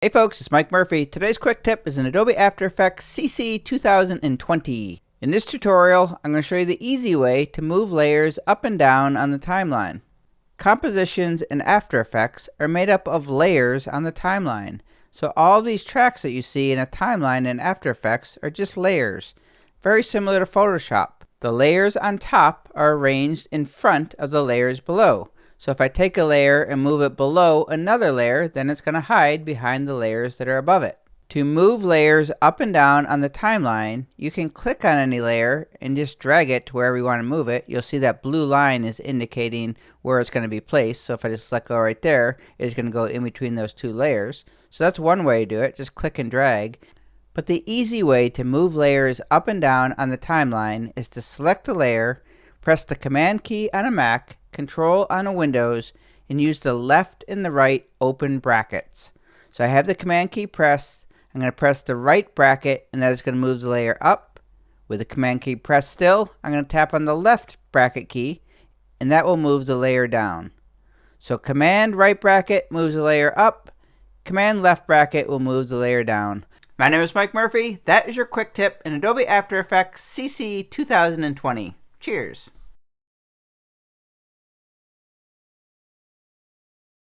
Hey folks, it's Mike Murphy. Today's quick tip is in Adobe After Effects CC 2020. In this tutorial, I'm going to show you the easy way to move layers up and down on the timeline. Compositions in After Effects are made up of layers on the timeline. So all of these tracks that you see in a timeline in After Effects are just layers. Very similar to Photoshop. The layers on top are arranged in front of the layers below. So if I take a layer and move it below another layer, then it's going to hide behind the layers that are above it. To move layers up and down on the timeline, you can click on any layer and just drag it to wherever you want to move it. You'll see that blue line is indicating where it's going to be placed. So if I just let go right there, it's going to go in between those two layers. So that's one way to do it, just click and drag. But the easy way to move layers up and down on the timeline is to select the layer, press the Command key on a Mac, Control on a Windows, and use the left and the right open brackets. So I have the Command key pressed. I'm going to press the right bracket, and that is going to move the layer up. With the Command key pressed still, I'm going to tap on the left bracket key, and that will move the layer down. So Command right bracket moves the layer up. Command left bracket will move the layer down. My name is Mike Murphy. That is your quick tip in Adobe After Effects CC 2020. Cheers.